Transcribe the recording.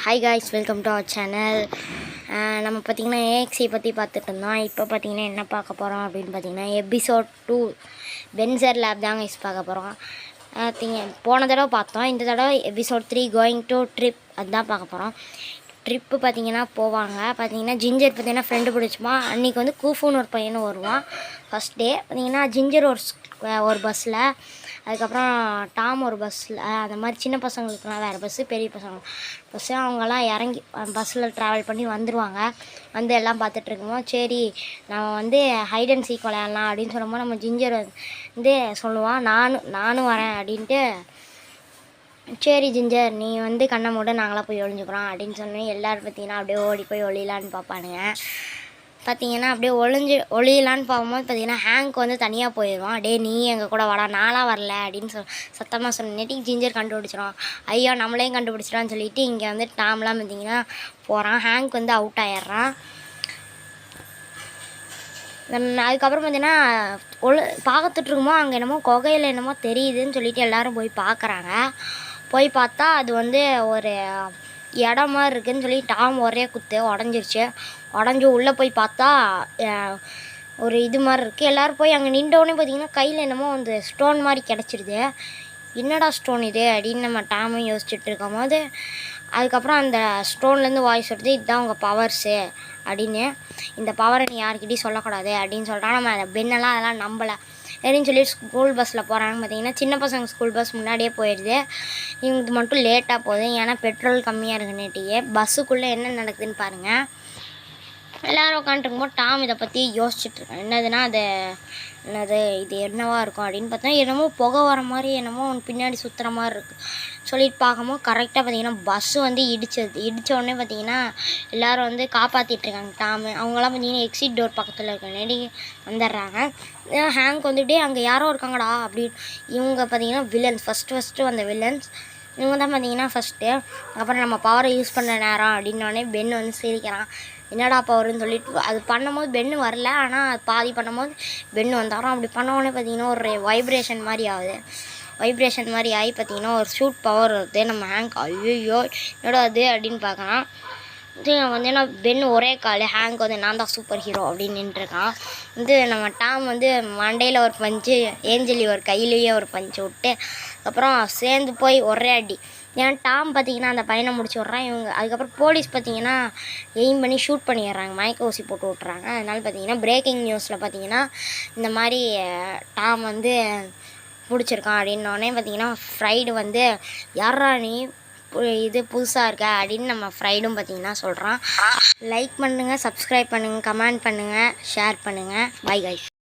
Hi guys, welcome to our channel. நம்ம பார்த்திங்கன்னா ஏஎக்ஸை பற்றி பார்த்துட்டு இருந்தோம். இப்போ பார்த்திங்கன்னா என்ன பார்க்க போகிறோம் அப்படின்னு பார்த்திங்கன்னா எபிசோட் 2 பென்சர் லேப் தாங்க பார்க்க போகிறோம். போன தடவை பார்த்தோம், இந்த தடவை எபிசோட் 3 கோயிங் டு ட்ரிப் அதுதான் பார்க்க போகிறோம். ட்ரிப்பு பார்த்திங்கன்னா போவாங்க. பார்த்திங்கன்னா ஜிஞ்சர் பார்த்திங்கன்னா ஃப்ரெண்டு பிடிச்சிமா. அன்றைக்கி வந்து கூஃபுன்னு ஒரு பையனும் வருவான். ஃபஸ்ட் டே பார்த்திங்கன்னா ஜிஞ்சர் ஒரு பஸ்ஸில், அதுக்கப்புறம் டாம் ஒரு பஸ்ஸில், அந்த மாதிரி சின்ன பசங்களுக்குலாம் வேறு பஸ்ஸு, பெரிய பஸ்ஸு அவங்கெல்லாம் இறங்கி பஸ்ஸில் ட்ராவல் பண்ணி வந்துடுவாங்க. வந்து எல்லாம் பார்த்துட்ருக்கோம். சரி நம்ம வந்து ஹைட் அண்ட் சீக் விளையாடலாம் அப்படின்னு சொல்லும்போது நம்ம ஜிஞ்சர் வந்து சொல்லுவான், நானும் வரேன் அப்படின்ட்டு. சரி ஜிஞ்சர் நீ வந்து கண்ணை மூட, நாங்களாம் போய் ஒழிஞ்சுக்கிறோம் அப்படின்னு சொன்னேன். எல்லோரும் பார்த்திங்கன்னா அப்படியே ஓடி போய் ஒழியலான்னு பார்ப்பானுங்க. பார்த்திங்கன்னா அப்படியே ஒளியலான்னு பார்க்கும்போது பார்த்திங்கன்னா ஹேங்க் வந்து தனியாக போயிடுவான். டே நீ எங்கள் கூட வாடா, நானாக வரல அப்படின்னு சத்தமாக சொன்னேட்டிக்கு ஜிஞ்சர் கண்டுபிடிச்சிடும். ஐயோ நம்மளையும் கண்டுபிடிச்சிடான்னு சொல்லிட்டு இங்கே வந்து டாம்லாம் பார்த்திங்கன்னா போகிறான். ஹேங்க் வந்து அவுட் ஆயிடுறான். அதுக்கப்புறம் பார்த்திங்கன்னா பார்த்துட்ருக்குமோ அங்கே என்னமோ குகையில் என்னமோ தெரியுதுன்னு சொல்லிட்டு எல்லோரும் போய் பார்க்குறாங்க. போய் பார்த்தா அது வந்து ஒரு இடம் மாதிரி இருக்குதுன்னு சொல்லி டாம் ஒரே குத்து உடஞ்சி உள்ளே போய் பார்த்தா ஒரு இது மாதிரி இருக்குது. எல்லோரும் போய் அங்கே நின்றோடனே பார்த்திங்கன்னா கையில் என்னமோ அந்த ஸ்டோன் மாதிரி கிடச்சிருது. என்னடா ஸ்டோன் இது அப்படின்னு நம்ம டாமும் யோசிச்சுட்டு இருக்கும் போது அதுக்கப்புறம் அந்த ஸ்டோன்லேருந்து வாய்ஸ் வருது, இதுதான் உங்கள் பவர்ஸு அப்படின்னு. இந்த பவரை நீ யாருக்கிட்டையும் சொல்லக்கூடாது அப்படின்னு சொல்கிறான். நம்ம அதை பெண்ணெல்லாம் அதெல்லாம் நம்பலை அப்படின்னு சொல்லி ஸ்கூல் பஸ்ஸில் போகிறாங்க. பார்த்திங்கன்னா சின்ன பசங்க ஸ்கூல் பஸ் முன்னாடியே போயிடுது. இவங்களுக்கு மட்டும் லேட்டாக போகுது, ஏன்னா பெட்ரோல் கம்மியாக இருக்குன்னுட்டியே. பஸ்ஸுக்குள்ளே என்ன நடக்குதுன்னு பாருங்கள். எல்லோரும் உட்காந்துருக்கும்போது டாம் இதை பற்றி யோசிச்சுட்ருக்கேன். இது என்னவா இருக்கும் அப்படின்னு பார்த்தா என்னமோ புகை வர மாதிரி என்னமோ பின்னாடி சுற்றுற மாதிரி இருக்குது சொல்லிட்டு பார்க்கும்போது கரெக்டாக பார்த்திங்கன்னா பஸ்ஸு வந்து இடித்தோடனே பார்த்திங்கன்னா எல்லோரும் வந்து காப்பாற்றிட்டுருக்காங்க டாமு. அவங்களாம் பார்த்திங்கன்னா எக்ஸிட் டோர் பக்கத்தில் இருக்க வந்துடுறாங்க. ஹேங்க் வந்துட்டு அங்கே யாரோ இருக்காங்கடா அப்படின்னு. இவங்க பார்த்திங்கன்னா வில்லன்ஸ், ஃபஸ்ட்டு வந்த வில்லன்ஸ் இவங்க தான் பார்த்திங்கன்னா ஃபஸ்ட்டு. அப்புறம் நம்ம பவரை யூஸ் பண்ணுற நேரம் அப்படின்னோடனே பென் வந்து சிரிக்கிறான். என்னடா பவர்னு சொல்லிட்டு அது பண்ணும்போது பென்னு வரல, ஆனால் பாதி பண்ணும்போது பென்னு வந்தாராம். அப்படி பண்ணோடனே பார்த்திங்கன்னா ஒரு வைப்ரேஷன் மாதிரி ஆகி பார்த்திங்கன்னா ஒரு ஷூட் பவர் வருது. நம்ம ஹேங்க் ஐயோ என்னடா அது அப்படின்னு பார்க்கலாம். வந்து என்ன பென் ஒரே கால், ஹேங்க் வந்து நான் தான் சூப்பர் ஹீரோ அப்படின்னு நின்றுருக்கான். வந்து நம்ம டாம் வந்து மண்டையில் ஒரு பஞ்சு, ஏஞ்சலி ஒரு கையிலேயே ஒரு பஞ்சு விட்டு அப்புறம் சேர்ந்து போய் ஒரே அடி. ஏன்னா டாம் பார்த்திங்கன்னா அந்த பையனை முடிச்சு விட்றான். இவங்க அதுக்கப்புறம் போலீஸ் பார்த்திங்கன்னா எய்ம் பண்ணி ஷூட் பண்ணிடுறாங்க, மயக்க ஊசி போட்டு விட்றாங்க. அதனால் பார்த்திங்கன்னா பிரேக்கிங் நியூஸில் பார்த்திங்கன்னா இந்த மாதிரி டாம் வந்து பிடிச்சிருக்கான் அப்படின்னோடனே பார்த்திங்கன்னா ஃப்ரைடு வந்து யாரா நீ இது புதுசாக இருக்கா அப்படின்னு நம்ம ஃப்ரைடும் பார்த்திங்கன்னா சொல்கிறான். லைக் பண்ணுங்கள், சப்ஸ்கிரைப் பண்ணுங்கள், கமெண்ட் பண்ணுங்கள், ஷேர் பண்ணுங்கள். Bye guys.